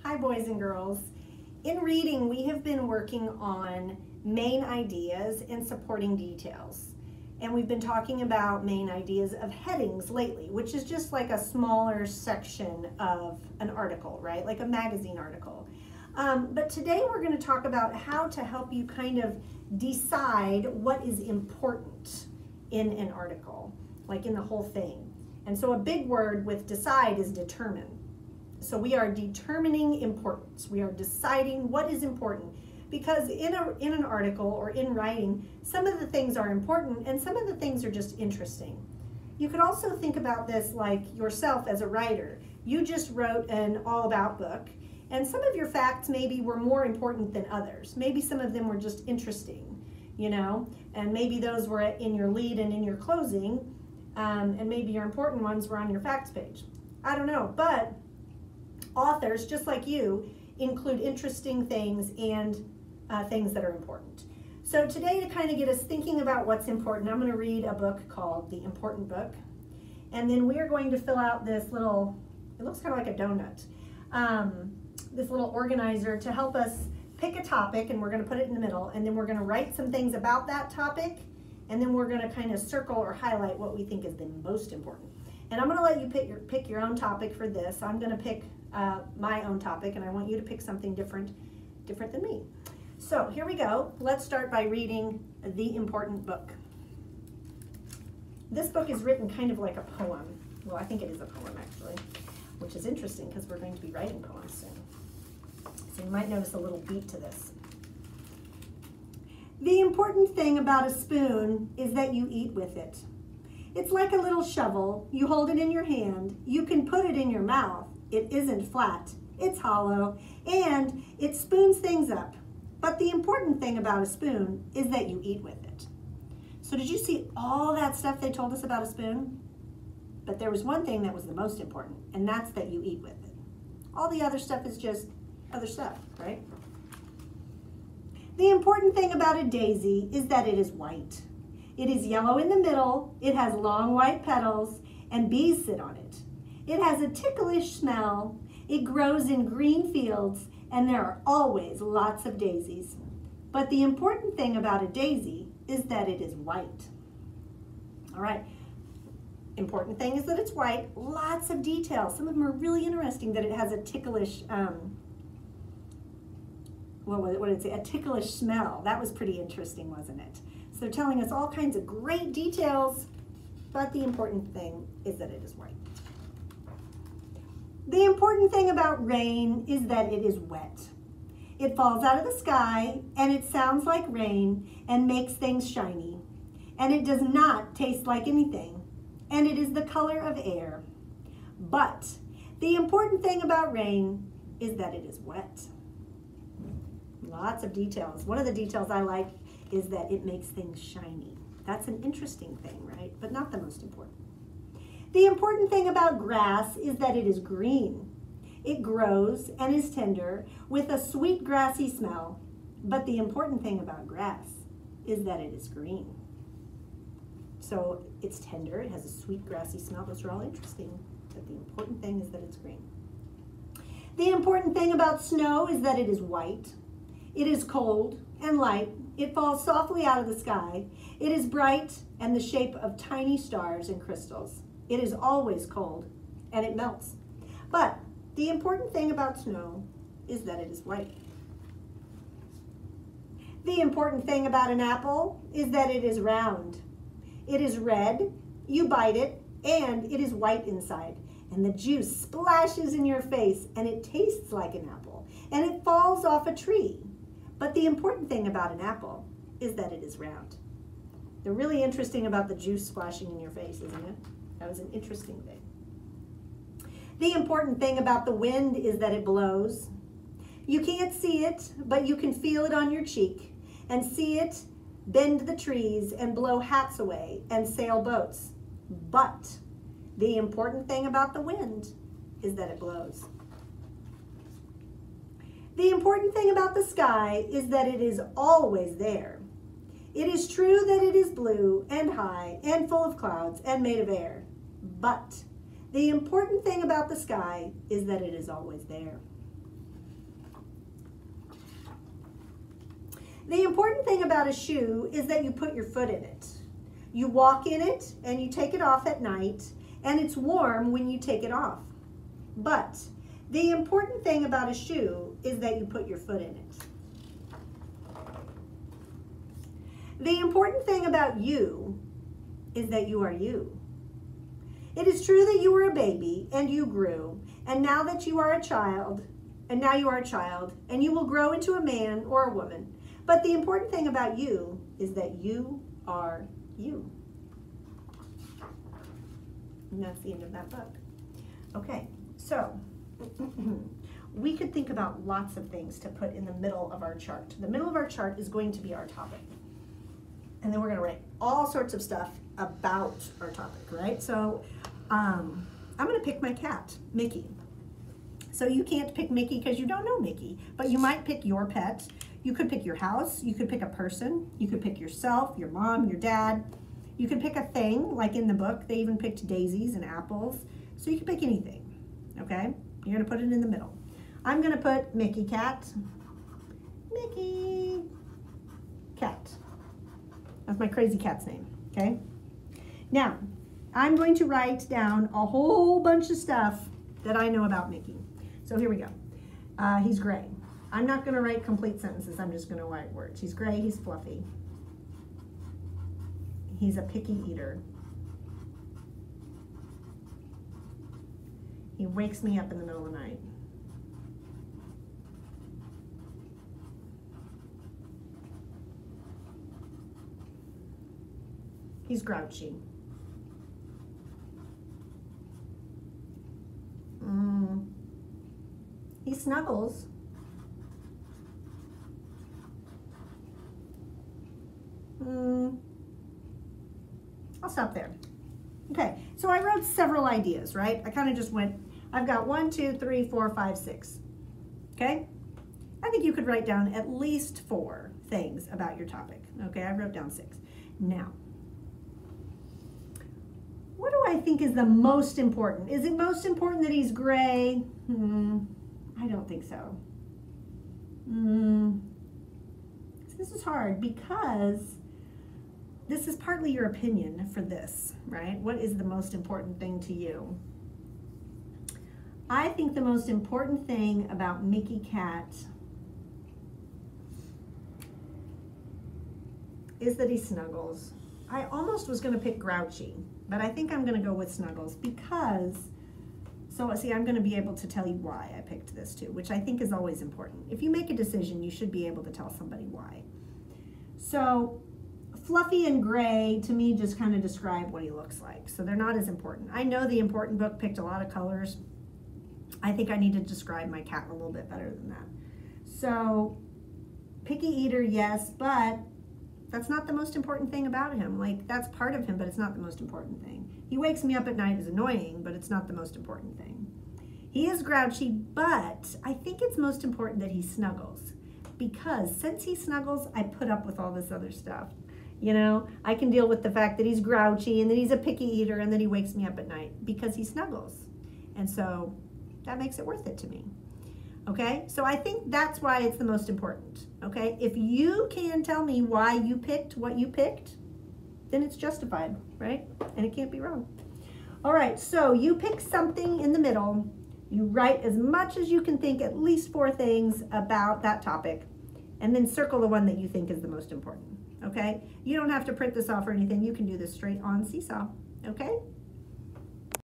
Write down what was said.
Hi, boys and girls. In reading, we have been working on main ideas and supporting details. And we've been talking about main ideas of headings lately, which is just like a smaller section of an article, right? Like a magazine article. But today we're going to talk about how to help you kind of decide what is important in an article, like in the whole thing. And so a big word with decide is determine. So we are determining importance. We are deciding what is important, because in an article or in writing, some of the things are important and some of the things are just interesting. You could also think about this like yourself as a writer. You just wrote an all about book, and some of your facts maybe were more important than others. Maybe some of them were just interesting, you know, and maybe those were in your lead and in your closing, and maybe your important ones were on your facts page. I don't know, but authors, just like you, include interesting things and things that are important. So today, to kind of get us thinking about what's important, I'm going to read a book called The Important Book. And then we are going to fill out this little, it looks kind of like a donut, this little organizer to help us pick a topic, and we're going to put it in the middle, and then we're going to write some things about that topic, and then we're going to kind of circle or highlight what we think is the most important. And I'm going to let you pick your own topic for this. I'm going to pick my own topic, and I want you to pick something different than me. So here we go. Let's start by reading The Important Book. This book is written kind of like a poem. Well, I think it is a poem actually, which is interesting because we're going to be writing poems soon. So you might notice a little beat to this. The important thing about a spoon is that you eat with it. It's like a little shovel. You hold it in your hand. You can put it in your mouth. It isn't flat. It's hollow, and it spoons things up. But the important thing about a spoon is that you eat with it. So did you see all that stuff they told us about a spoon? But there was one thing that was the most important, and that's that you eat with it. All the other stuff is just other stuff, right? The important thing about a daisy is that it is white. It is yellow in the middle, it has long white petals, and bees sit on it. It has a ticklish smell, it grows in green fields, and there are always lots of daisies. But the important thing about a daisy is that it is white. All right, important thing is that it's white, lots of details. Some of them are really interesting, that it has a ticklish, what did it say? A ticklish smell. That was pretty interesting, wasn't it? So they're telling us all kinds of great details, but the important thing is that it is white. The important thing about rain is that it is wet. It falls out of the sky, and it sounds like rain and makes things shiny. And it does not taste like anything, and it is the color of air. But the important thing about rain is that it is wet. Lots of details. One of the details I like is that it makes things shiny. That's an interesting thing, right? But not the most important. The important thing about grass is that it is green. It grows and is tender with a sweet grassy smell. But the important thing about grass is that it is green. So it's tender, it has a sweet grassy smell. Those are all interesting. But the important thing is that it's green. The important thing about snow is that it is white. It is cold and light. It falls softly out of the sky. It is bright and the shape of tiny stars and crystals. It is always cold and it melts. But the important thing about snow is that it is white. The important thing about an apple is that it is round. It is red, you bite it, and it is white inside. And the juice splashes in your face, and it tastes like an apple. And it falls off a tree. But the important thing about an apple is that it is round. They're really interesting about the juice splashing in your face, isn't it? That was an interesting thing. The important thing about the wind is that it blows. You can't see it, but you can feel it on your cheek and see it bend the trees and blow hats away and sail boats. But the important thing about the wind is that it blows. The important thing about the sky is that it is always there. It is true that it is blue and high and full of clouds and made of air. But the important thing about the sky is that it is always there. The important thing about a shoe is that you put your foot in it. You walk in it and you take it off at night, and it's warm when you take it off. But the important thing about a shoe is that you put your foot in it. The important thing about you is that you are you. It is true that you were a baby and you grew, and now that you are a child, and you will grow into a man or a woman. But the important thing about you is that you are you. And that's the end of that book. Okay, so we could think about lots of things to put in the middle of our chart. The middle of our chart is going to be our topic. And then we're going to write all sorts of stuff about our topic, right? So I'm going to pick my cat, Mickey. So you can't pick Mickey because you don't know Mickey, but you might pick your pet. You could pick your house. You could pick a person. You could pick yourself, your mom, your dad. You could pick a thing, like in the book. They even picked daisies and apples. So you can pick anything, okay? You're going to put it in the middle. I'm going to put Mickey cat. Mickey cat. That's my crazy cat's name, okay? Now, I'm going to write down a whole bunch of stuff that I know about Mickey. So here we go. He's gray. I'm not going to write complete sentences. I'm just going to write words. He's gray. He's fluffy. He's a picky eater. He wakes me up in the middle of the night. He's grouchy. He snuggles. I'll stop there. Okay, so I wrote several ideas, right? I kind of just went, I've got 1, 2, 3, 4, 5, 6. Okay? I think you could write down at least 4 things about your topic. Okay, I wrote down 6. Now, what do I think is the most important? Is it most important that he's gray? I don't think so. This is hard because this is partly your opinion for this, right? What is the most important thing to you? I think the most important thing about Mickey Cat is that he snuggles. I almost was going to pick grouchy, but I think I'm going to go with snuggles because, so see, I'm going to be able to tell you why I picked this too, which I think is always important. If you make a decision, you should be able to tell somebody why. So fluffy and gray to me just kind of describe what he looks like. So they're not as important. I know the important book picked a lot of colors. I think I need to describe my cat a little bit better than that. So picky eater, yes, but that's not the most important thing about him. Like, that's part of him, but it's not the most important thing. He wakes me up at night is annoying, but it's not the most important thing. He is grouchy, but I think it's most important that he snuggles. Because since he snuggles, I put up with all this other stuff. You know, I can deal with the fact that he's grouchy and that he's a picky eater and that he wakes me up at night because he snuggles. And so that makes it worth it to me. Okay, so I think that's why it's the most important. Okay, if you can tell me why you picked what you picked, then it's justified, right? And it can't be wrong. All right, so you pick something in the middle. You write as much as you can think, at least 4 things about that topic, and then circle the one that you think is the most important. Okay, you don't have to print this off or anything. You can do this straight on Seesaw. Okay.